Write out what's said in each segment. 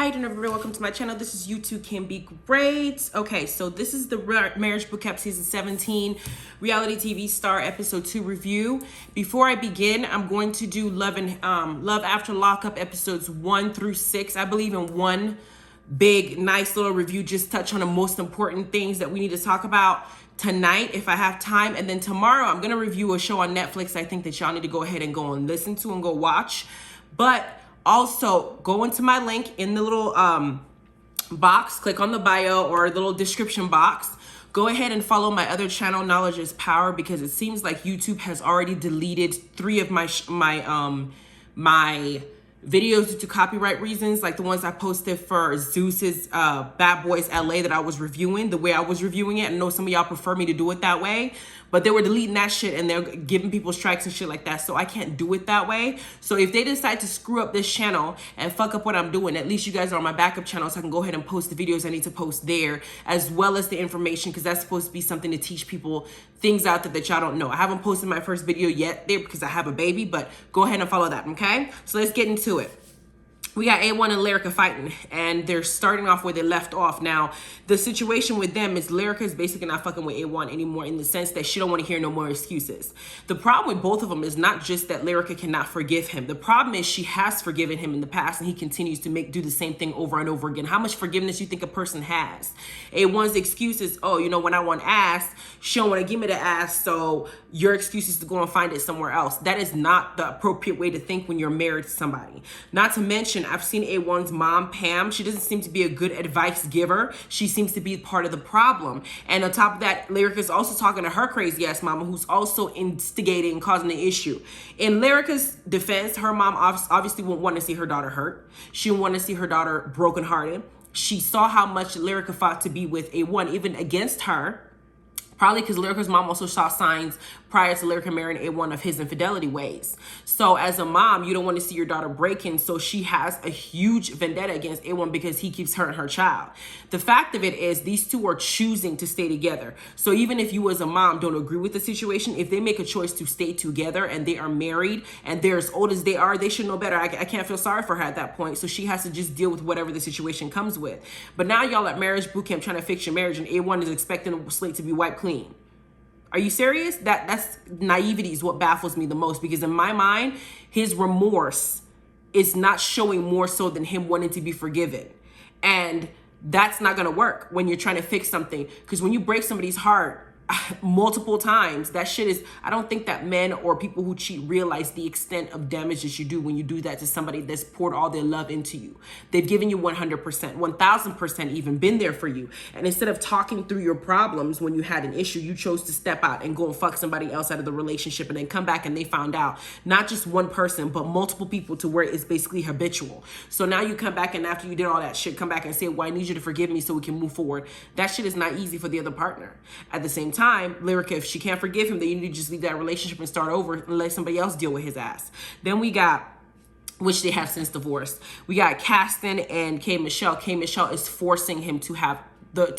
Hi everybody, welcome to my channel. This is You Too Can Be Great. Okay, so this is the Marriage BootCamp Season 17 Reality TV Star Episode 2 review. Before I begin, I'm going to do Love After Lockup Episodes 1 through 6. I believe in one big, nice little review, just touch on the most important things that we need to talk about tonight if I have time. And then tomorrow, I'm going to review a show on Netflix I think that y'all need to go ahead and go and listen to and go watch. But also, go into my link in the little box, click on the bio or the little description box. Go ahead and follow my other channel, Knowledge is Power, because it seems like YouTube has already deleted 3 of my videos due to copyright reasons, like the ones I posted for Zeus's Bad Boys LA that I was reviewing, the way I was reviewing it. I know some of y'all prefer me to do it that way, but they were deleting that shit and they're giving people strikes and shit like that, so I can't do it that way. So if they decide to screw up this channel and fuck up what I'm doing, at least you guys are on my backup channel, so I can go ahead and post the videos I need to post there, as well as the information, because that's supposed to be something to teach people things out there that y'all don't know. I haven't posted my first video yet there because I have a baby, but go ahead and follow that, okay? So let's get into it. We got A1 and Lyrica fighting, and they're starting off where they left off. Now, the situation with them is Lyrica is basically not fucking with A1 anymore, in the sense that she don't want to hear no more excuses. The problem with both of them is not just that Lyrica cannot forgive him. The problem is she has forgiven him in the past, and he continues to do the same thing over and over again. How much forgiveness you think a person has? A1's excuse is, oh, you know, when I want ass, she don't want to give me the ass, so your excuse is to go and find it somewhere else. That is not the appropriate way to think when you're married to somebody. Not to mention, I've seen A1's mom, Pam. She doesn't seem to be a good advice giver. She seems to be part of the problem. And on top of that, Lyrica is also talking to her crazy ass mama, who's also instigating and causing the issue. In Lyrica's defense, her mom obviously won't want to see her daughter hurt. She won't want to see her daughter brokenhearted. She saw how much Lyrica fought to be with A1, even against her. Probably because Lyrica's mom also saw signs prior to Lyrica marrying A1 of his infidelity ways. So as a mom, you don't want to see your daughter breaking. So she has a huge vendetta against A1 because he keeps hurting her child. The fact of it is these two are choosing to stay together. So even if you as a mom don't agree with the situation, if they make a choice to stay together and they are married and they're as old as they are, they should know better. I can't feel sorry for her at that point. So she has to just deal with whatever the situation comes with. But now y'all at Marriage Bootcamp trying to fix your marriage, and A1 is expecting the slate to be wiped clean. Are you serious? That's naivety is what baffles me the most, because in my mind, his remorse is not showing more so than him wanting to be forgiven. And that's not going to work when you're trying to fix something, because when you break somebody's heart multiple times, that shit is, I don't think that men or people who cheat realize the extent of damage that you do when you do that to somebody that's poured all their love into you. They've given you 100%, 1000% even, been there for you. And instead of talking through your problems when you had an issue, you chose to step out and go and fuck somebody else out of the relationship, and then come back and they found out, not just one person, but multiple people, to where it's basically habitual. So now you come back, and after you did all that shit, come back and say, well, I need you to forgive me so we can move forward. That shit is not easy for the other partner. At the same time, Lyrica, if she can't forgive him, then you need to just leave that relationship and start over and let somebody else deal with his ass. Then we got, which they have since divorced, we got Kastan and K. Michelle. K. Michelle is forcing him to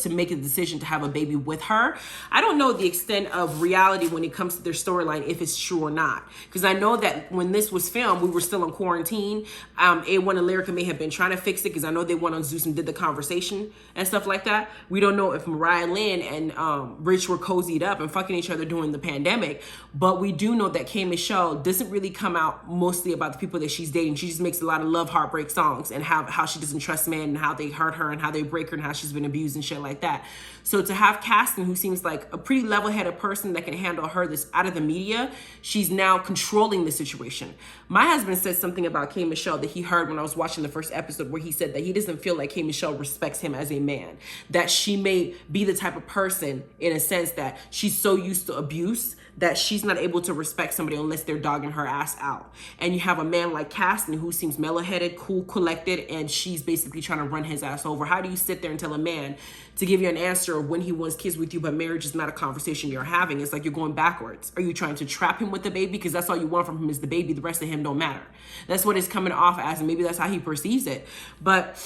make a decision to have a baby with her. I don't know the extent of reality when it comes to their storyline, if it's true or not. Because I know that when this was filmed, we were still in quarantine. A1 and Lyrica may have been trying to fix it, because I know they went on Zeus and did the conversation and stuff like that. We don't know if Mariah, Lynn, and Rich were cozied up and fucking each other during the pandemic. But we do know that K. Michelle doesn't really come out mostly about the people that she's dating. She just makes a lot of love heartbreak songs, and how she doesn't trust men, and how they hurt her, and how they break her, and how she's been abused and shit like that. So to have Kastan, who seems like a pretty level-headed person that can handle her this out of the media, she's now controlling the situation. My husband said something about K. Michelle that he heard when I was watching the first episode, where he said that he doesn't feel like K. Michelle respects him as a man, that she may be the type of person, in a sense, that she's so used to abuse that she's not able to respect somebody unless they're dogging her ass out. And you have a man like Kastan, who seems mellow-headed, cool, collected, and she's basically trying to run his ass over. How do you sit there and tell a man to give you an answer of when he wants kids with you, but marriage is not a conversation you're having? It's like you're going backwards. Are you trying to trap him with the baby? Because that's all you want from him is the baby. The rest of him don't matter. That's what it's coming off as, and maybe that's how he perceives it. But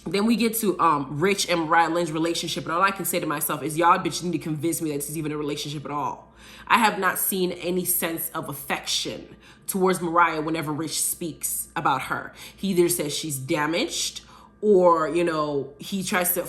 then we get to Rich and Mariah Lynn's relationship, and all I can say to myself is, y'all bitches need to convince me that this is even a relationship at all. I have not seen any sense of affection towards Mariah whenever Rich speaks about her. He either says she's damaged, or, you know, he tries to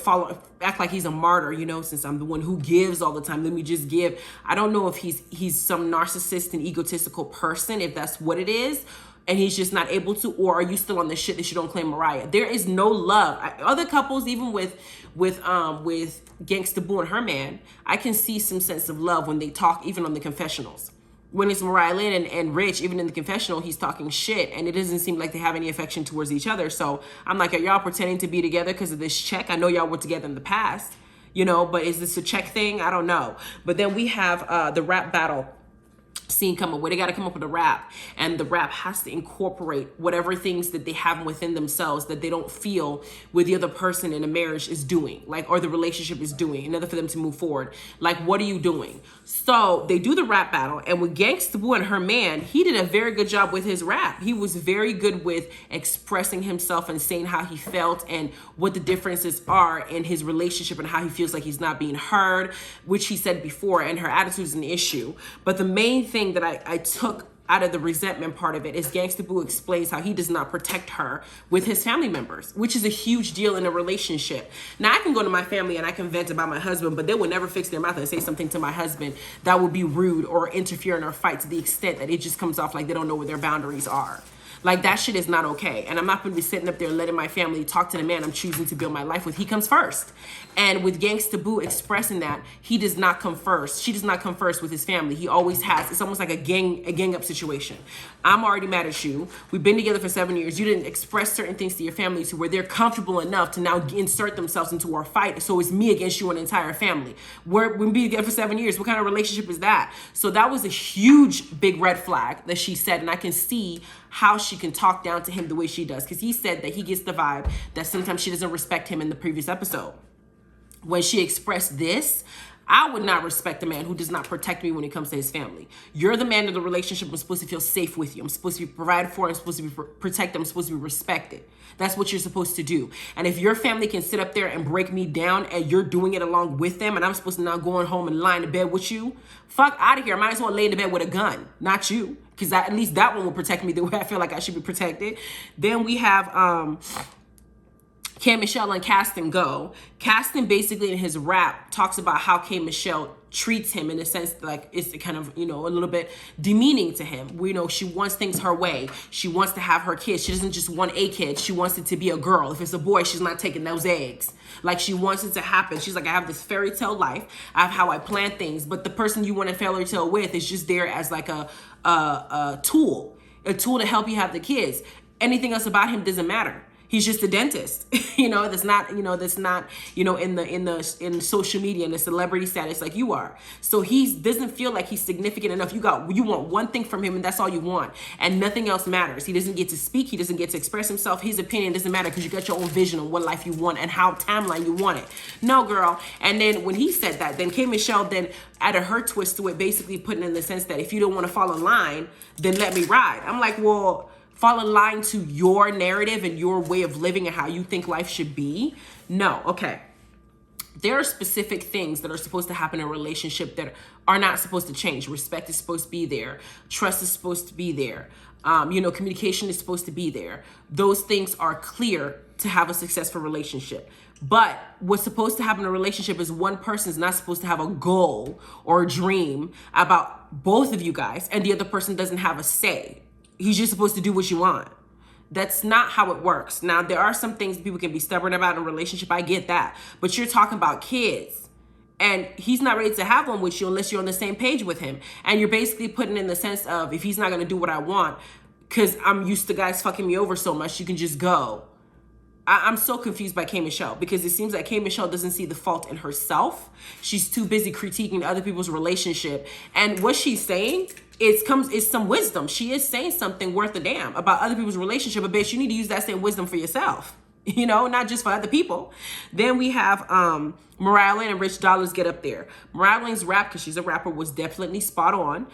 act like he's a martyr, you know, since I'm the one who gives all the time, let me just give. I don't know if he's some narcissist and egotistical person, if that's what it is, and he's just not able to, or are you still on the shit that you don't claim Mariah? There is no love. Other couples, even with Gangsta Boo and her man, I can see some sense of love when they talk, even on the confessionals. When it's Mariah Lynn and Rich, even in the confessional, he's talking shit, and it doesn't seem like they have any affection towards each other. So I'm like, are y'all pretending to be together because of this check? I know y'all were together in the past, you know, but is this a check thing? I don't know. But then we have the rap battle scene coming where they got to come up with a rap, and the rap has to incorporate whatever things that they have within themselves that they don't feel with the other person in a marriage is doing, like, or the relationship is doing, in order for them to move forward. Like, what are you doing? So they do the rap battle, and with Gangsta Boo and her man, he did a very good job with his rap. He was very good with expressing himself and saying how he felt and what the differences are in his relationship and how he feels like he's not being heard, which he said before, and her attitude is an issue. But the main thing that I took out of the resentment part of it is Gangsta Boo explains how he does not protect her with his family members, which is a huge deal in a relationship. Now, I can go to my family and I can vent about my husband, but they will never fix their mouth and say something to my husband that would be rude or interfere in our fight to the extent that it just comes off like they don't know where their boundaries are. Like, that shit is not okay. And I'm not going to be sitting up there letting my family talk to the man I'm choosing to build my life with. He comes first. And with Gangsta Boo expressing that, he does not come first. She does not come first with his family. He always has. It's almost like a gang up situation. I'm already mad at you. We've been together for 7 years. You didn't express certain things to your family to where they're comfortable enough to now insert themselves into our fight. So it's me against you and the entire family. We've been together for 7 years. What kind of relationship is that? So that was a huge, big red flag that she said. And I can see how she can talk down to him the way she does. Because he said that he gets the vibe that sometimes she doesn't respect him in the previous episode. When she expressed this, I would not respect a man who does not protect me when it comes to his family. You're the man of the relationship. I'm supposed to feel safe with you. I'm supposed to be provided for. I'm supposed to be protected. I'm supposed to be respected. That's what you're supposed to do. And if your family can sit up there and break me down and you're doing it along with them and I'm supposed to now go home and lie in the bed with you, fuck out of here. I might as well lay in the bed with a gun, not you. Because at least that one will protect me the way I feel like I should be protected. Then we have K. Michelle and Kastan go. Kastan basically in his rap talks about how K. Michelle treats him in a sense like it's kind of, you know, a little bit demeaning to him. You know, she wants things her way. She wants to have her kids. She doesn't just want a kid. She wants it to be a girl. If it's a boy, she's not taking those eggs. Like, she wants it to happen. She's like, I have this fairy tale life. I have how I plan things. But the person you want a fairy tale with is just there as like a tool to help you have the kids. Anything else about him doesn't matter. He's just a dentist, in social media and the celebrity status like you are. So he doesn't feel like he's significant enough. You want one thing from him and that's all you want. And nothing else matters. He doesn't get to speak. He doesn't get to express himself. His opinion doesn't matter because you got your own vision on what life you want and how timeline you want it. No, girl. And then when he said that, then K. Michelle then added her twist to it, basically putting in the sense that if you don't want to fall in line, then let me ride. I'm like, well, fall in line to your narrative and your way of living and how you think life should be? No, okay. There are specific things that are supposed to happen in a relationship that are not supposed to change. Respect is supposed to be there. Trust is supposed to be there. Communication is supposed to be there. Those things are clear to have a successful relationship. But what's supposed to happen in a relationship is one person is not supposed to have a goal or a dream about both of you guys, and the other person doesn't have a say. He's just supposed to do what you want. That's not how it works. Now, there are some things people can be stubborn about in a relationship. I get that. But you're talking about kids. And he's not ready to have one with you unless you're on the same page with him. And you're basically putting in the sense of, if he's not going to do what I want, because I'm used to guys fucking me over so much, you can just go. I'm so confused by K. Michelle, because it seems like K. Michelle doesn't see the fault in herself. She's too busy critiquing other people's relationship. And what she's saying is some wisdom. She is saying something worth a damn about other people's relationship. But bitch, you need to use that same wisdom for yourself, not just for other people. Then we have Mariah Lynn and Rich Dollars get up there. Mariah Lynn's rap, because she's a rapper, was definitely spot on.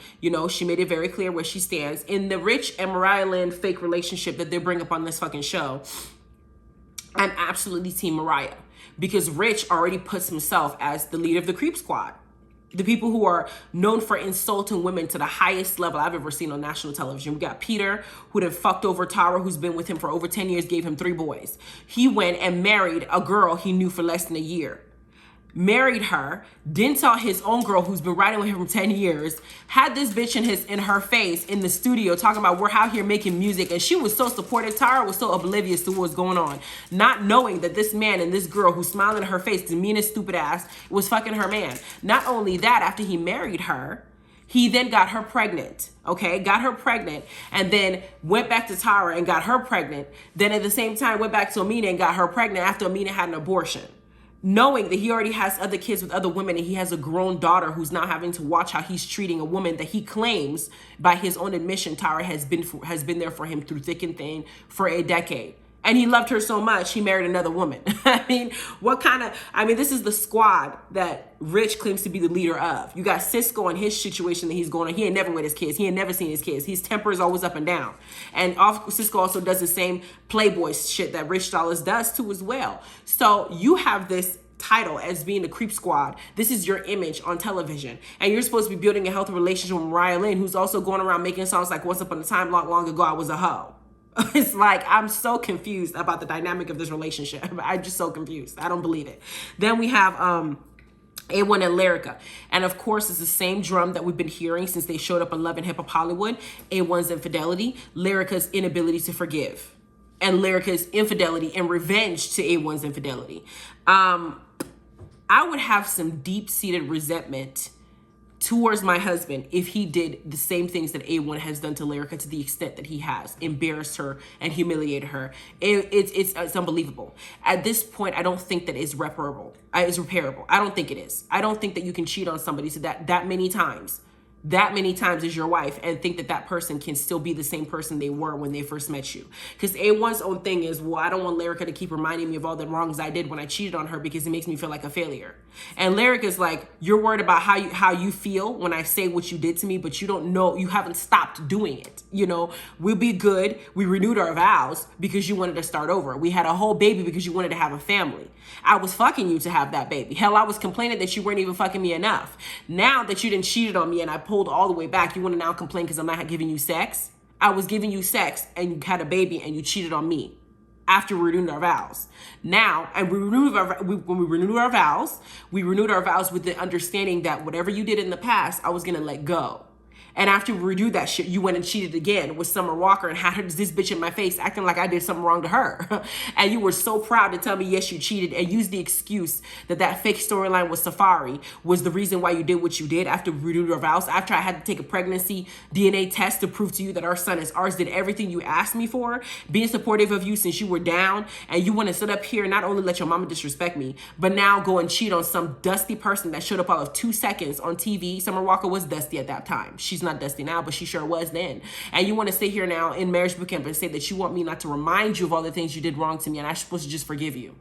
She made it very clear where she stands. In the Rich and Mariah Lynn fake relationship that they bring up on this fucking show, I'm absolutely team Mariah, because Rich already puts himself as the leader of the Creep Squad. The people who are known for insulting women to the highest level I've ever seen on national television. We got Peter, who then fucked over Tara, who's been with him for over 10 years, gave him 3 boys. He went and married a girl he knew for less than a year. Married her, didn't tell his own girl who's been riding with him for 10 years, had this bitch in her face in the studio talking about we're out here making music, and she was so supportive. Tara was so oblivious to what was going on, not knowing that this man and this girl who's smiling in her face, the meanest stupid ass, was fucking her man. Not only that, after he married her, he then got her pregnant, okay? Got her pregnant, and then went back to Tara and got her pregnant. Then at the same time went back to Amina and got her pregnant after Amina had an abortion, knowing that he already has other kids with other women, and he has a grown daughter who's now having to watch how he's treating a woman that he claims, by his own admission, Tara has been there for him through thick and thin for a decade. And he loved her so much, he married another woman. I mean, this is the squad that Rich claims to be the leader of. You got Cisco and his situation that he's going on. He ain't never with his kids. He ain't never seen his kids. His temper is always up and down. And Cisco also does the same Playboy shit that Rich Dollars does too as well. So you have this title as being the creep squad. This is your image on television, and you're supposed to be building a healthy relationship with Mariah Lynn, who's also going around making songs like Once Upon a Time, long ago I was a hoe. It's like, I'm so confused about the dynamic of this relationship. I'm just so confused. I don't believe it. Then we have A1 and Lyrica. And of course, it's the same drum that we've been hearing since they showed up in Love and Hip Hop Hollywood. A1's infidelity, Lyrica's inability to forgive, and Lyrica's infidelity and revenge to A1's infidelity. I would have some deep-seated resentment towards my husband if he did the same things that A1 has done to Lyrica, to the extent that he has embarrassed her and humiliated her. It's unbelievable. At this point, I don't think that it's reparable. It's repairable. I don't think it is. I don't think that you can cheat on somebody so that many times as your wife and think that person can still be the same person they were when they first met you. Because A1's own thing is, well, I don't want Lyrica to keep reminding me of all the wrongs I did when I cheated on her, because it makes me feel like a failure. And Lyrica's like, you're worried about how you feel when I say what you did to me, but you don't know, you haven't stopped doing it. You know, we'll be good. We renewed our vows because you wanted to start over. We had a whole baby because you wanted to have a family. I was fucking you to have that baby. Hell, I was complaining that you weren't even fucking me enough. Now that you done cheated on me and I pulled all the way back, you want to now complain because I'm not giving you sex? I was giving you sex and you had a baby and you cheated on me after we renewed our vows. Now, and when we renewed our vows with the understanding that whatever you did in the past, I was going to let go. And after we renewed that shit, you went and cheated again with Summer Walker and had this bitch in my face acting like I did something wrong to her. And you were so proud to tell me, yes, you cheated, and used the excuse that fake storyline with Safari was the reason why you did what you did after we renewed our vows, after I had to take a pregnancy DNA test to prove to you that our son is ours, did everything you asked me for, being supportive of you since you were down, and you want to sit up here and not only let your mama disrespect me, but now go and cheat on some dusty person that showed up all of 2 seconds on TV. Summer Walker was dusty at that time. She's not dusty now, but she sure was then. And you want to sit here now in marriage bootcamp and say that you want me not to remind you of all the things you did wrong to me, and I'm supposed to just forgive you.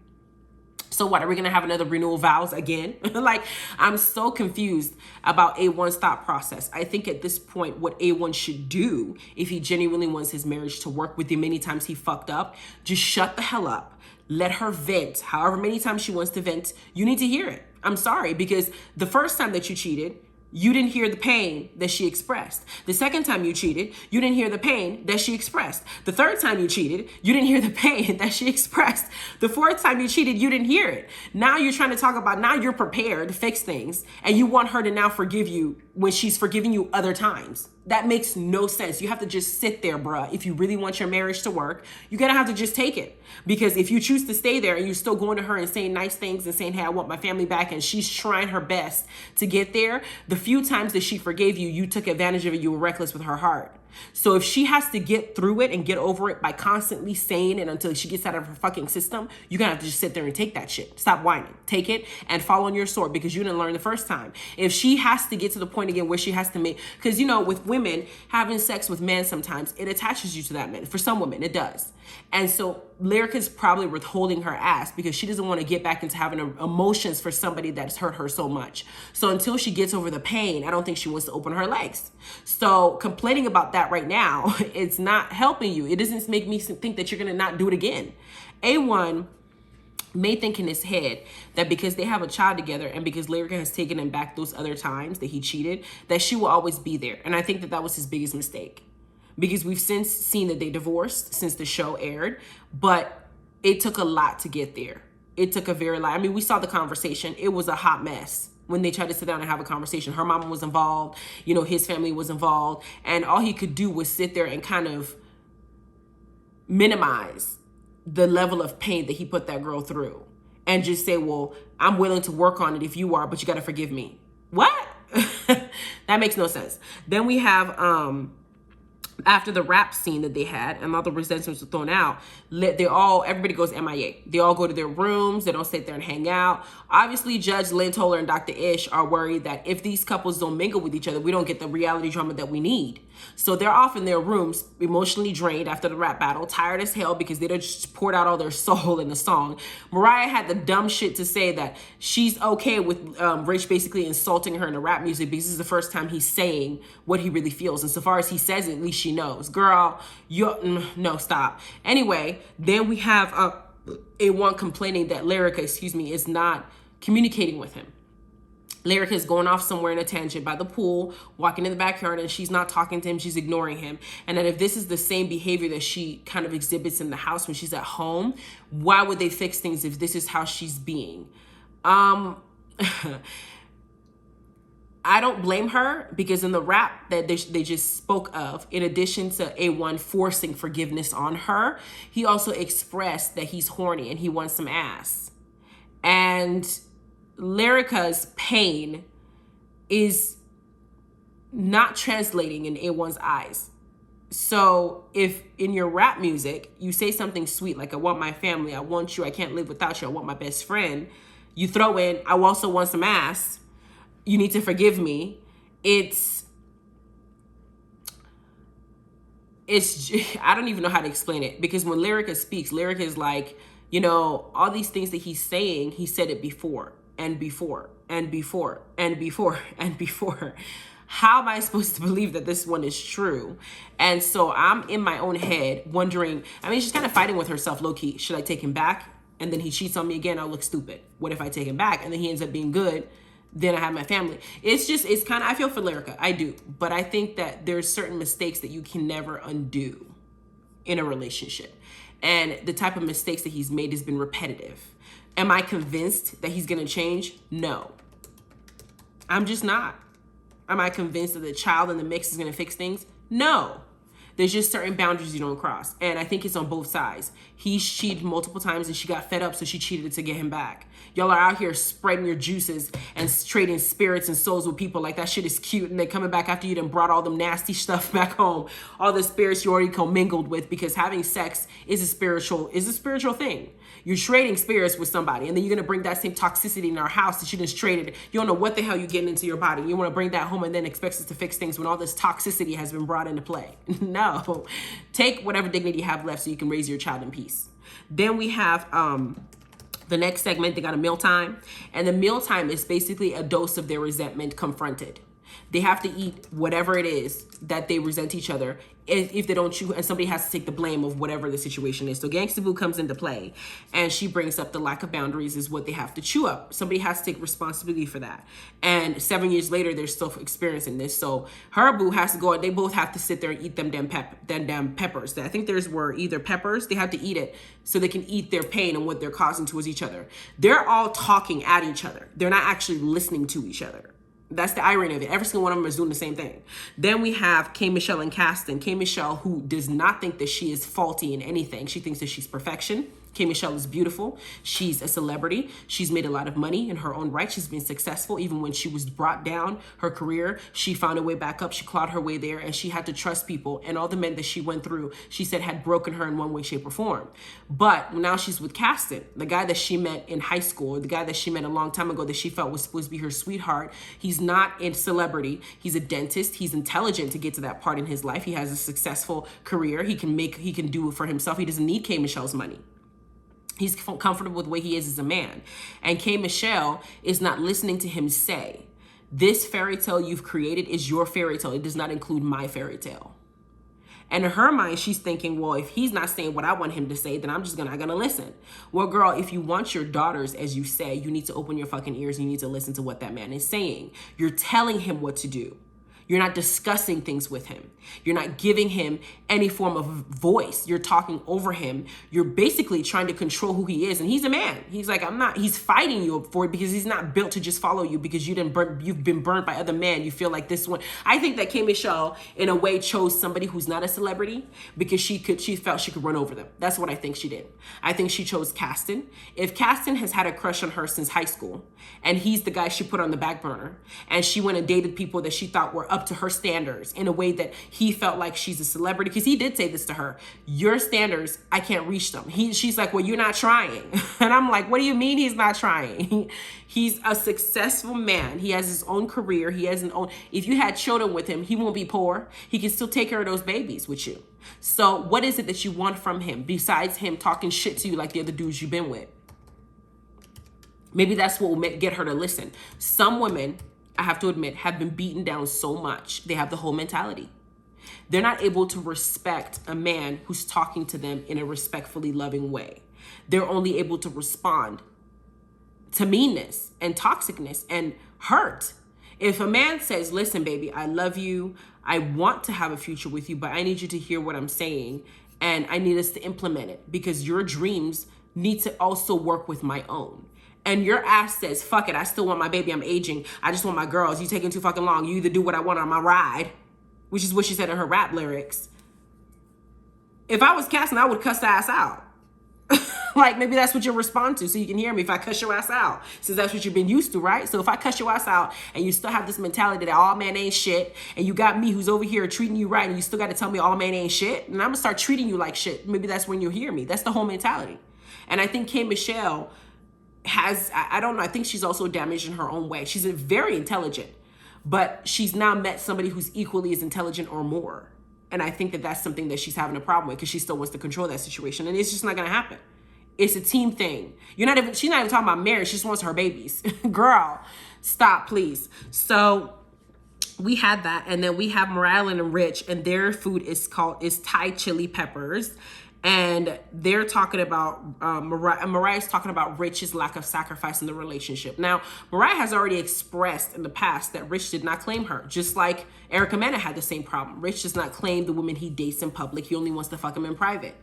So what, are we going to have another renewal vows again? Like, I'm so confused about A1's thought process. I think at this point, what A1 should do, if he genuinely wants his marriage to work, with the many times he fucked up, just shut the hell up. Let her vent. However many times she wants to vent, you need to hear it. I'm sorry, because the first time that you cheated, you didn't hear the pain that she expressed. The second time you cheated, you didn't hear the pain that she expressed. The third time you cheated, you didn't hear the pain that she expressed. The fourth time you cheated, you didn't hear it. Now you're trying to talk about, now you're prepared to fix things, and you want her to now forgive you when she's forgiven you other times. That makes no sense. You have to just sit there, bruh. If you really want your marriage to work, you're gonna have to just take it. Because if you choose to stay there and you're still going to her and saying nice things and saying, hey, I want my family back, and she's trying her best to get there, the few times that she forgave you, you took advantage of it. You were reckless with her heart. So if she has to get through it and get over it by constantly saying it until she gets out of her fucking system, you're gonna have to just sit there and take that shit. Stop whining. Take it and fall on your sword, because you didn't learn the first time. If she has to get to the point again where she has to make, because you know, with women having sex with men, sometimes it attaches you to that man. For some women, it does. And so Lyrica's probably withholding her ass because she doesn't want to get back into having emotions for somebody that's hurt her so much. So until she gets over the pain, I don't think she wants to open her legs. So complaining about that right now, it's not helping you. It doesn't make me think that you're going to not do it again. A1 may think in his head that because they have a child together and because Lyrica has taken him back those other times that he cheated, that she will always be there. And I think that that was his biggest mistake, because we've since seen that they divorced since the show aired, but it took a lot to get there. It took a very lot. I mean, we saw the conversation. It was a hot mess when they tried to sit down and have a conversation. Her mama was involved, you know, his family was involved, and all he could do was sit there and kind of minimize the level of pain that he put that girl through and just say, well, I'm willing to work on it if you are, but you got to forgive me. What? That makes no sense. Then we have, after the rap scene that they had and all the resentments were thrown out, everybody goes MIA. They all go to their rooms. They don't sit there and hang out. Obviously, Judge Lynn Toller and Dr. Ish are worried that if these couples don't mingle with each other, we don't get the reality drama that we need. So they're off in their rooms, emotionally drained after the rap battle, tired as hell because they just poured out all their soul in the song. Mariah had the dumb shit to say that she's okay with Rich basically insulting her in the rap music because this is the first time he's saying what he really feels. And so far as he says it, at least she knows. Girl, no, stop. Anyway, then we have A1 complaining that Lyrica, is not communicating with him. Lyrica is going off somewhere in a tangent by the pool, walking in the backyard, and she's not talking to him. She's ignoring him. And that if this is the same behavior that she kind of exhibits in the house when she's at home, why would they fix things if this is how she's being? I don't blame her, because in the rap that they just spoke of, in addition to A1 forcing forgiveness on her, he also expressed that he's horny and he wants some ass. And Lyrica's pain is not translating in A1's eyes. So if in your rap music, you say something sweet like, I want my family, I want you, I can't live without you, I want my best friend, you throw in, I also want some ass, you need to forgive me. It's I don't even know how to explain it, because when Lyrica speaks, Lyrica is like, you know, all these things that he's saying, he said it before and before and before and before and before. How am I supposed to believe that this one is true? And so I'm in my own head wondering, I mean, she's kind of fighting with herself low-key. Should I take him back? And then he cheats on me again, I'll look stupid. What if I take him back and then he ends up being good? Then I have my family. It's kind of, I feel for Lyrica, I do. But I think that there's certain mistakes that you can never undo in a relationship. And the type of mistakes that he's made has been repetitive. Am I convinced that he's gonna change? No. I'm just not. Am I convinced that the child in the mix is gonna fix things? No. There's just certain boundaries you don't cross. And I think it's on both sides. He's cheated multiple times and she got fed up, so she cheated to get him back. Y'all are out here spreading your juices and trading spirits and souls with people like that shit is cute, and they're coming back after you done brought all them nasty stuff back home. All the spirits you already commingled with, because having sex is a spiritual thing. You're trading spirits with somebody, and then you're gonna bring that same toxicity in our house that you just traded. You don't know what the hell you're getting into your body. You wanna bring that home and then expect us to fix things when all this toxicity has been brought into play. No. Take whatever dignity you have left so you can raise your child in peace. Then we have the next segment. They got a mealtime, and the mealtime is basically a dose of their resentment confronted. They have to eat whatever it is that they resent each other. If they don't chew, and somebody has to take the blame of whatever the situation is. So Gangsta Boo comes into play, and she brings up the lack of boundaries is what they have to chew up. Somebody has to take responsibility for that. And 7 years later, they're still experiencing this. So her boo has to go, and they both have to sit there and eat them damn peppers. I think theirs were either peppers. They have to eat it so they can eat their pain and what they're causing towards each other. They're all talking at each other. They're not actually listening to each other. That's the irony of it. Every single one of them is doing the same thing. Then we have K. Michelle and Kastan. K. Michelle, who does not think that she is faulty in anything. She thinks that she's perfection. K. Michelle is beautiful. She's a celebrity. She's made a lot of money in her own right. She's been successful. Even when she was brought down her career, she found a way back up. She clawed her way there, and she had to trust people. And all the men that she went through, she said, had broken her in one way, shape, or form. But now she's with Kastan, the guy that she met in high school, the guy that she met a long time ago that she felt was supposed to be her sweetheart. He's not a celebrity. He's a dentist. He's intelligent to get to that part in his life. He has a successful career. He can do it for himself. He doesn't need K. Michelle's money. He's comfortable with the way he is as a man. And K. Michelle is not listening to him say, this fairy tale you've created is your fairy tale. It does not include my fairy tale. And in her mind, she's thinking, well, if he's not saying what I want him to say, then I'm just gonna listen. Well, girl, if you want your daughters, as you say, you need to open your fucking ears. You need to listen to what that man is saying. You're telling him what to do. You're not discussing things with him. You're not giving him any form of voice. You're talking over him. You're basically trying to control who he is. And he's a man. He's like, he's fighting you for it because he's not built to just follow you because you've been burnt by other men. You feel like this one. I think that K. Michelle, in a way, chose somebody who's not a celebrity because she felt she could run over them. That's what I think she did. I think she chose Kastan. If Kastan has had a crush on her since high school, and he's the guy she put on the back burner, and she went and dated people that she thought were up to her standards in a way that he felt like she's a celebrity, because he did say this to her, your standards, I can't reach them. She's like, well, you're not trying. And I'm like, what do you mean he's not trying? He's a successful man. He has his own career. He has if you had children with him, he won't be poor. He can still take care of those babies with you. So what is it that you want from him besides him talking shit to you like the other dudes you've been with? Maybe that's what will get her to listen. Some women, I have to admit, have been beaten down so much. They have the whole mentality. They're not able to respect a man who's talking to them in a respectfully loving way. They're only able to respond to meanness and toxicness and hurt. If a man says, listen, baby, I love you. I want to have a future with you, but I need you to hear what I'm saying. And I need us to implement it because your dreams need to also work with my own. And your ass says, fuck it, I still want my baby, I'm aging. I just want my girls. You taking too fucking long. You either do what I want on my ride, which is what she said in her rap lyrics. If I was Kastan, I would cuss the ass out. Like, maybe that's what you'll respond to so you can hear me if I cuss your ass out. Since that's what you've been used to, right? So if I cuss your ass out and you still have this mentality that all men ain't shit, and you got me who's over here treating you right and you still got to tell me all men ain't shit, and I'm going to start treating you like shit. Maybe that's when you'll hear me. That's the whole mentality. And I think K. Michelle I don't know, I think she's also damaged in her own way. She's very intelligent, but she's now met somebody who's equally as intelligent or more. And I think that that's something that she's having a problem with because she still wants to control that situation. And it's just not going to happen. It's a team thing. She's not even talking about marriage. She just wants her babies. Girl, stop, please. So we had that. And then we have Mariah, Lynn, and Rich, and their food is Thai chili peppers. And they're talking about, Mariah's talking about Rich's lack of sacrifice in the relationship. Now, Mariah has already expressed in the past that Rich did not claim her, just like Erica Mena had the same problem. Rich does not claim the women he dates in public. He only wants to fuck them in private.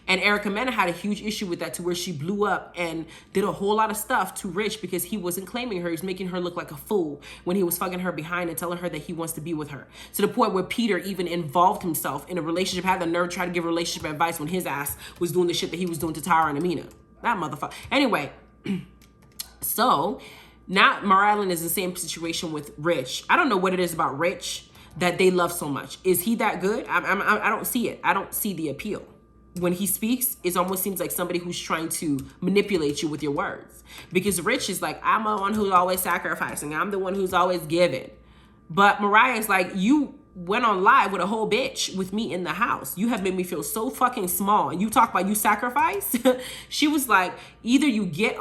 And Erica Mena had a huge issue with that, to where she blew up and did a whole lot of stuff to Rich because he wasn't claiming her. He was making her look like a fool when he was fucking her behind and telling her that he wants to be with her. To the point where Peter even involved himself in a relationship, had the nerve to try to give relationship advice when his ass was doing the shit that he was doing to Tara and Amina. That motherfucker. Anyway, so now Mariah Lynn is the same situation with Rich. I don't know what it is about Rich that they love so much. Is he that good? I don't see it. I don't see the appeal. When he speaks, it almost seems like somebody who's trying to manipulate you with your words. Because Rich is like, I'm the one who's always sacrificing. I'm the one who's always giving. But Mariah is like, you went on live with a whole bitch with me in the house. You have made me feel so fucking small. And you talk about you sacrifice. She was like, either you get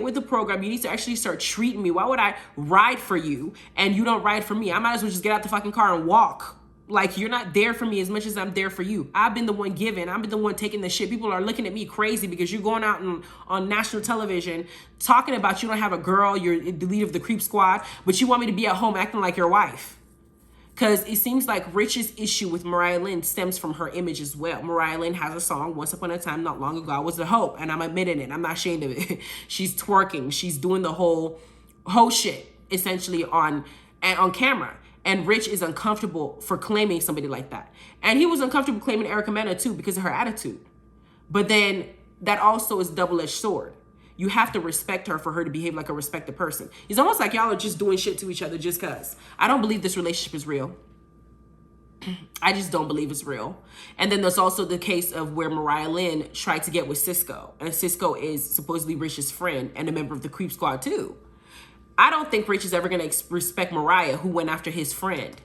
with the program, you need to actually start treating me. Why would I ride for you and you don't ride for me? I might as well just get out the fucking car and walk. Like, you're not there for me as much as I'm there for you. I've been the one giving. I've been the one taking the shit. People are looking at me crazy because you're going out on national television talking about you don't have a girl, you're the leader of the creep squad, but you want me to be at home acting like your wife. Because it seems like Rich's issue with Mariah Lynn stems from her image as well. Mariah Lynn has a song, Once Upon a Time, not long ago, I Was the Hope, and I'm admitting it. I'm not ashamed of it. She's twerking. She's doing the whole shit, essentially, on camera. And Rich is uncomfortable for claiming somebody like that. And he was uncomfortable claiming Erica Mena too because of her attitude. But then that also is double-edged sword. You have to respect her for her to behave like a respected person. It's almost like y'all are just doing shit to each other just because. I don't believe this relationship is real. I just don't believe it's real. And then there's also the case of where Mariah Lynn tried to get with Cisco. And Cisco is supposedly Rich's friend and a member of the Creep Squad too. I don't think Rich is ever going to respect Mariah, who went after his friend.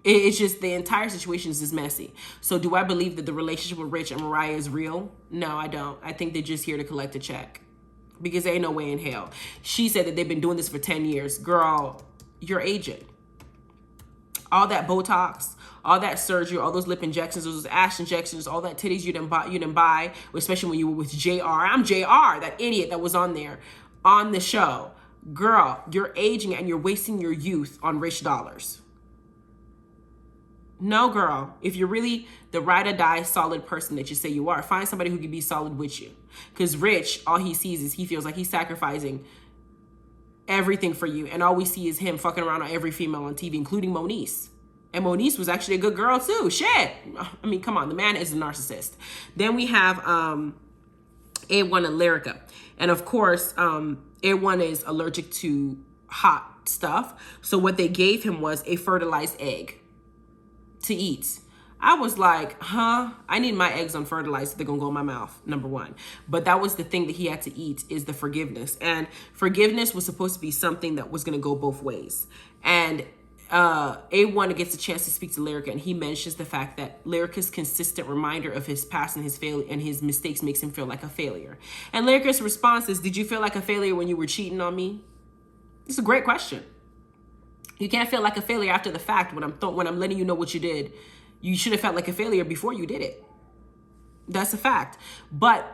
It's just the entire situation is just messy. So do I believe that the relationship with Rich and Mariah is real? No, I don't. I think they're just here to collect a check. Because there ain't no way in hell. She said that they've been doing this for 10 years. Girl, you're aging. all that Botox, all that surgery, all those lip injections, those ass injections, all that titties you didn't buy, especially when you were with JR. I'm JR, that idiot that was on there on the show. Girl, you're aging and you're wasting your youth on rich dollars. No, girl. If you're really the ride or die solid person that you say you are, find somebody who can be solid with you. Because Rich, all he sees is he feels like he's sacrificing everything for you. And all we see is him fucking around on every female on TV, including Moniece. And Moniece was actually a good girl too. Shit. I mean, come on. The man is a narcissist. Then we have A1 and Lyrica. And of course, A1 is allergic to hot stuff. So what they gave him was a fertilized egg to eat. I was like, I need my eggs unfertilized. They're going to go in my mouth, number one. But that was the thing that he had to eat, is the forgiveness. And forgiveness was supposed to be something that was going to go both ways. And A1 gets a chance to speak to Lyrica, and he mentions the fact that Lyrica's consistent reminder of his past and his failure and his mistakes makes him feel like a failure. And Lyrica's response is, did you feel like a failure when you were cheating on me? It's a great question. You can't feel like a failure after the fact. When I'm letting you know what you did, you should have felt like a failure before you did it. That's a fact. But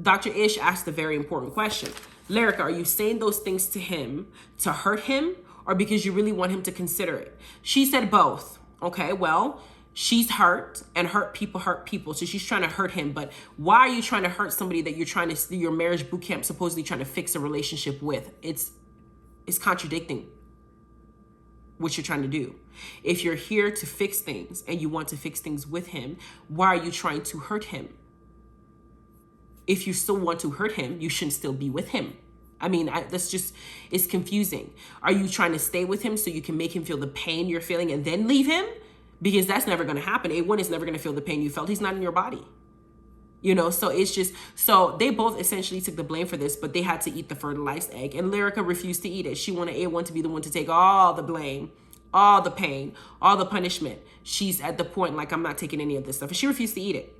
Dr. Ish asked a very important question. Lyrica, are you saying those things to him to hurt him, or because you really want him to consider it? She said both. Okay, well, she's hurt, and hurt people. So she's trying to hurt him. But why are you trying to hurt somebody that your marriage boot camp supposedly trying to fix a relationship with? It's contradicting what you're trying to do. If you're here to fix things and you want to fix things with him, why are you trying to hurt him? If you still want to hurt him, you shouldn't still be with him. I mean, it's confusing. Are you trying to stay with him so you can make him feel the pain you're feeling and then leave him? Because that's never going to happen. A1 is never going to feel the pain you felt. He's not in your body. So they both essentially took the blame for this, but they had to eat the fertilized egg, and Lyrica refused to eat it. She wanted A1 to be the one to take all the blame, all the pain, all the punishment. She's at the point like, I'm not taking any of this stuff. And she refused to eat it.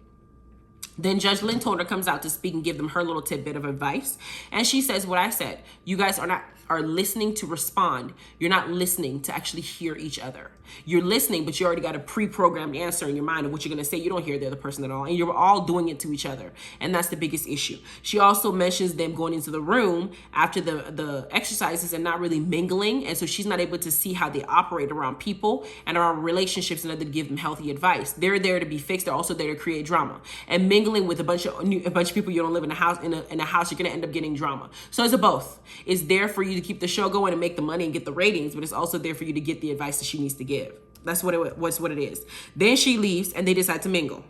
Then Judge Lynn told her, comes out to speak and give them her little tidbit of advice. And she says what I said. You guys are listening to respond. You're not listening to actually hear each other. You're listening, but you already got a pre-programmed answer in your mind of what you're going to say. You don't hear the other person at all. And you're all doing it to each other. And that's the biggest issue. She also mentions them going into the room after the exercises and not really mingling. And so she's not able to see how they operate around people and around relationships in order to give them healthy advice. They're there to be fixed. They're also there to create drama. And mingling with a bunch of people you don't live in a house, in a house, you're going to end up getting drama. So it's a both. It's there for you to keep the show going and make the money and get the ratings, but it's also there for you to get the advice that she needs to give. That's what it is. Then she leaves and they decide to mingle.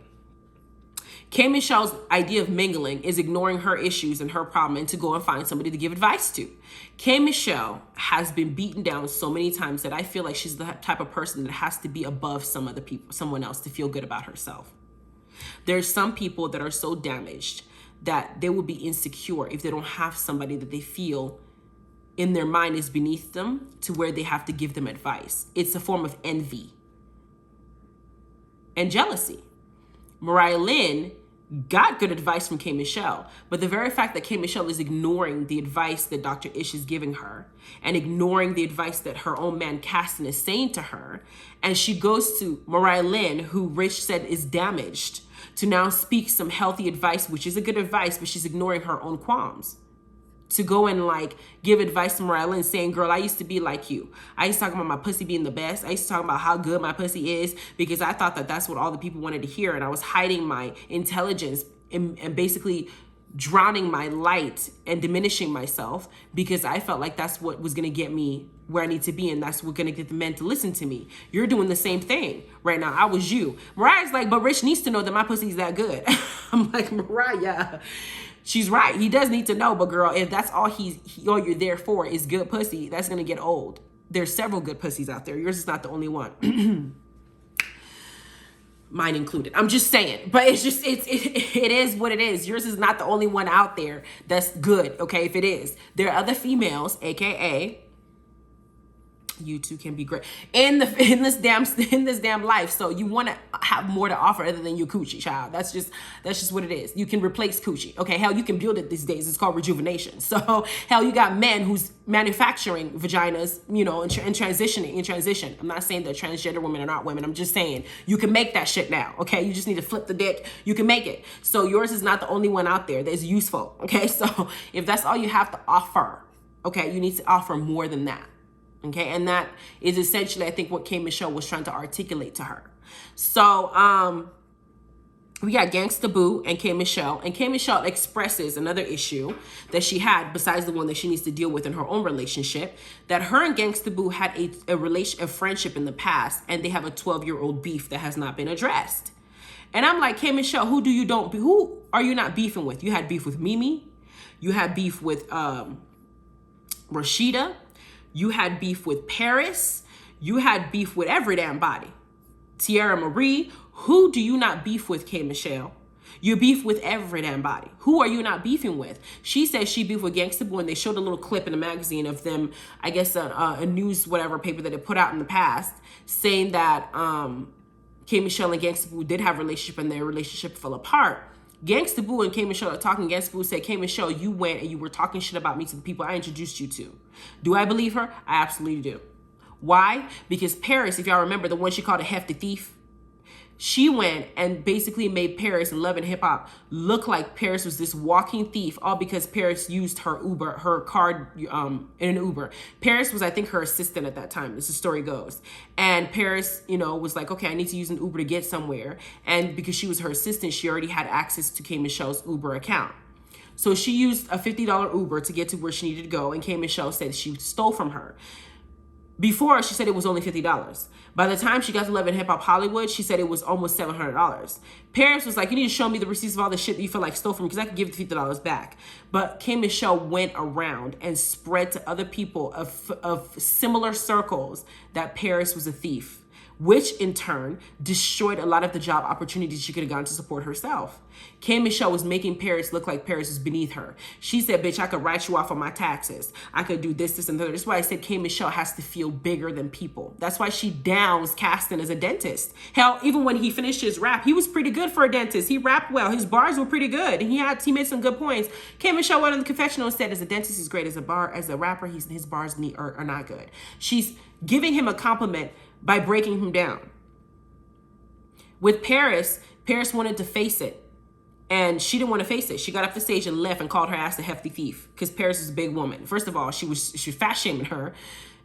K. Michelle's idea of mingling is ignoring her issues and her problem and to go and find somebody to give advice to. K. Michelle has been beaten down so many times that I feel like she's the type of person that has to be above someone else to feel good about herself. There's some people that are so damaged that they will be insecure if they don't have somebody that they feel in their mind is beneath them to where they have to give them advice. It's a form of envy and jealousy. Mariah Lynn got good advice from K. Michelle, but the very fact that K. Michelle is ignoring the advice that Dr. Ish is giving her and ignoring the advice that her own man Kastan is saying to her, and she goes to Mariah Lynn, who Rich said is damaged, to now speak some healthy advice, which is a good advice, but she's ignoring her own qualms. To go and give advice to Mariah Lynn saying, girl, I used to be like you. I used to talk about my pussy being the best. I used to talk about how good my pussy is because I thought that that's what all the people wanted to hear. And I was hiding my intelligence and basically drowning my light and diminishing myself because I felt like that's what was going to get me where I need to be. And that's what's going to get the men to listen to me. You're doing the same thing right now. I was you. Mariah's like, but Rich needs to know that my pussy's that good. I'm like, Mariah, she's right. He does need to know, but girl, if that's all all you're there for is good pussy, that's gonna get old. There's several good pussies out there. Yours is not the only one. Mine included. I'm just saying, but it is what it is. Yours is not the only one out there that's good. Okay, if it is, there are other females, aka You two can be great in this damn life. So you want to have more to offer other than your coochie, child. That's just what it is. You can replace coochie. Okay, hell, you can build it these days. It's called rejuvenation. So hell, you got men who's manufacturing vaginas, you know, and transitioning in transition. I'm not saying that transgender women are not women. I'm just saying you can make that shit now. Okay, you just need to flip the dick. You can make it. So yours is not the only one out there that's useful. Okay, so if that's all you have to offer, okay, you need to offer more than that. Okay, and that is essentially, I think, what K. Michelle was trying to articulate to her. So, we got Gangsta Boo and K. Michelle. And K. Michelle expresses another issue that she had, besides the one that she needs to deal with in her own relationship, that her and Gangsta Boo had a friendship in the past, and they have a 12-year-old beef that has not been addressed. And I'm like, K. Michelle, who are you not beefing with? You had beef with Mimi. You had beef with Rashida. You had beef with Paris. You had beef with every damn body. Tierra Marie, who do you not beef with, K. Michelle? You beef with every damn body. Who are you not beefing with? She says she beefed with Gangsta Boo, and they showed a little clip in a magazine of them, I guess a news whatever paper that they put out in the past, saying that K. Michelle and Gangsta Boo did have a relationship and their relationship fell apart. Gangsta Boo and K. Michelle are talking. Gangsta Boo said, K. Michelle, you went and you were talking shit about me to the people I introduced you to. Do I believe her? I absolutely do. Why? Because Paris, if y'all remember, the one she called a hefty thief, she went and basically made Paris and Love and Hip Hop look like Paris was this walking thief, all because Paris used her card in an Uber. Paris was, I think, her assistant at that time, as the story goes. And Paris, you know, was like, okay, I need to use an Uber to get somewhere. And because she was her assistant, she already had access to K. Michelle's Uber account. So she used a $50 Uber to get to where she needed to go, and K. Michelle said she stole from her. Before, she said it was only $50. By the time she got to Love and Hip Hop Hollywood, she said it was almost $700. Paris was like, you need to show me the receipts of all the shit that you feel like stole from me, because I could give the $50 back. But K. Michelle went around and spread to other people of similar circles that Paris was a thief, which in turn destroyed a lot of the job opportunities she could have gone to support herself. K. Michelle was making Paris look like Paris was beneath her. She said, bitch, I could write you off on my taxes. I could do this, and the other. That's why I said K. Michelle has to feel bigger than people. That's why she downs Kastan as a dentist. Hell, even when he finished his rap, he was pretty good for a dentist. He rapped well. His bars were pretty good. He made some good points. K. Michelle went on the confessional and said, as a dentist, he's great. As a rapper, his bars are not good. She's giving him a compliment by breaking him down. With Paris wanted to face it. And she didn't want to face it. She got off the stage and left and called her ass a hefty thief, because Paris is a big woman. First of all, she was fat shaming her.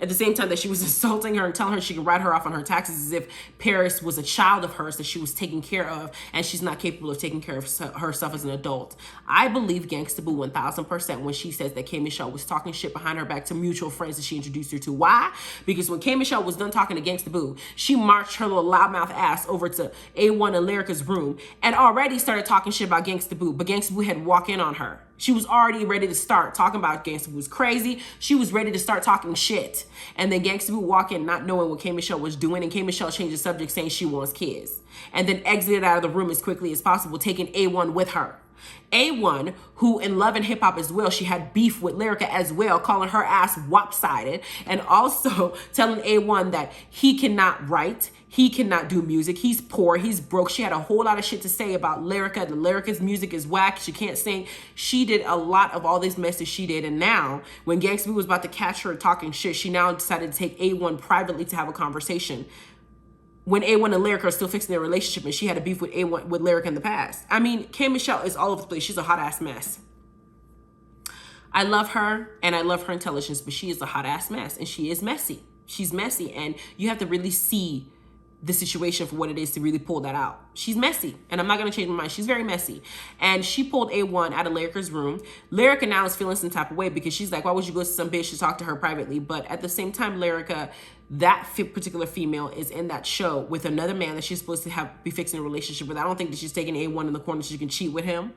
At the same time that she was insulting her and telling her she could write her off on her taxes, as if Paris was a child of hers that she was taking care of, and she's not capable of taking care of herself as an adult. I believe Gangsta Boo 1000% when she says that K. Michelle was talking shit behind her back to mutual friends that she introduced her to. Why? Because when K. Michelle was done talking to Gangsta Boo, she marched her little loudmouth ass over to A1 and Lyrica's room and already started talking shit about Gangsta Boo, but Gangsta Boo had walked in on her. She was already ready to start talking about Gangsta Boo was crazy. She was ready to start talking shit. And then Gangsta Boo walked in not knowing what K. Michelle was doing, and K. Michelle changed the subject saying she wants kids. And then exited out of the room as quickly as possible, taking A1 with her. A1, who in Love and Hip Hop as well, she had beef with Lyrica as well, calling her ass wop-sided, and also telling A1 that he cannot write, he cannot do music, he's poor, he's broke. She had a whole lot of shit to say about Lyrica. The Lyrica's music is whack, she can't sing. She did a lot of all this mess that she did, and now, when Gangsta Boo was about to catch her talking shit, she now decided to take A1 privately to have a conversation. When A1 and Lyrica are still fixing their relationship, and she had a beef with A1 with Lyrica in the past. I mean, K. Michelle is all over the place. She's a hot ass mess. I love her and I love her intelligence, but she is a hot ass mess, and she is messy. She's messy, and you have to really see the situation for what it is to really pull that out. She's messy, and I'm not gonna change my mind. She's very messy. And she pulled A1 out of Lyrica's room. Lyrica now is feeling some type of way because she's like, why would you go to some bitch to talk to her privately? But at the same time, Lyrica, that particular female, is in that show with another man that she's supposed to be fixing a relationship with. I don't think that she's taking A1 in the corner so she can cheat with him.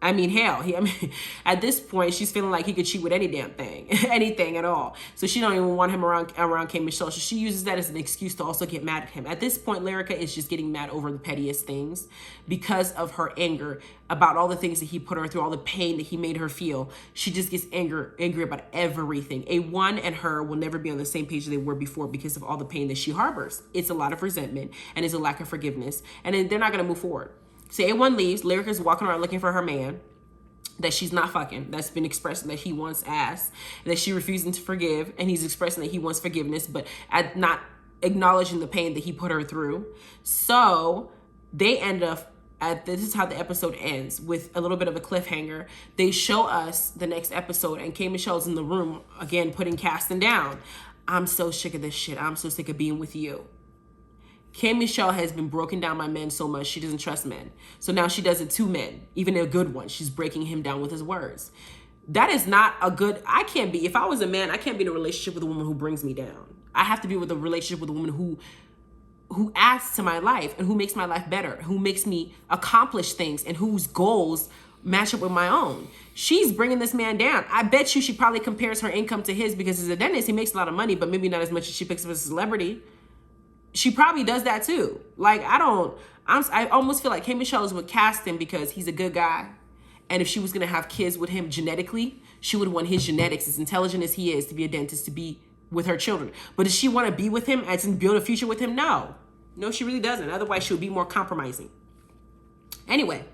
I mean, hell, I mean, at this point, she's feeling like he could cheat with any damn thing, anything at all. So she don't even want him around K. Michelle. So she uses that as an excuse to also get mad at him. At this point, Lyrica is just getting mad over the pettiest things because of her anger about all the things that he put her through, all the pain that he made her feel. She just gets angry about everything. A1 and her will never be on the same page as they were before because of all the pain that she harbors. It's a lot of resentment and it's a lack of forgiveness. And then they're not going to move forward. So A1 leaves. Lyrica's walking around looking for her man that she's not fucking. That's been expressing that he wants ass, that she refusing to forgive, and he's expressing that he wants forgiveness, but at not acknowledging the pain that he put her through. So they end up this is how the episode ends, with a little bit of a cliffhanger. They show us the next episode, and K. Michelle's in the room again putting Kastan down. I'm so sick of this shit. I'm so sick of being with you. K. Michelle has been broken down by men so much she doesn't trust men. So now she does it to men, even a good one. She's breaking him down with his words. That is not a good, if I was a man, I can't be in a relationship with a woman who brings me down. I have to be with a relationship with a woman who adds to my life and who makes my life better, who makes me accomplish things and whose goals match up with my own. She's bringing this man down. I bet you she probably compares her income to his because as a dentist, he makes a lot of money, but maybe not as much as she picks up as a celebrity. She probably does that too. Like, I almost feel like K. Michelle is with Kastan because he's a good guy. And if she was going to have kids with him genetically, she would want his genetics, as intelligent as he is, to be a dentist, to be with her children. But does she want to be with him as in build a future with him? No. No, she really doesn't. Otherwise, she would be more compromising. Anyway,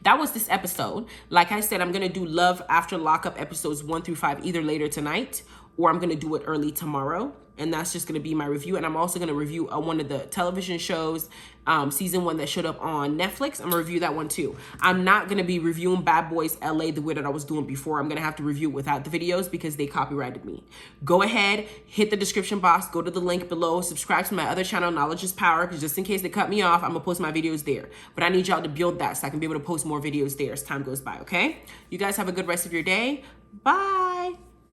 that was this episode. Like I said, I'm going to do Love After Lockup episodes 1 through 5 either later tonight or I'm going to do it early tomorrow. And that's just going to be my review. And I'm also going to review one of the television shows, season 1 that showed up on Netflix. I'm going to review that one too. I'm not going to be reviewing Bad Boys LA the way that I was doing before. I'm going to have to review it without the videos because they copyrighted me. Go ahead, hit the description box, go to the link below, subscribe to my other channel, Knowledge is Power, because just in case they cut me off, I'm going to post my videos there. But I need y'all to build that so I can be able to post more videos there as time goes by, okay? You guys have a good rest of your day. Bye.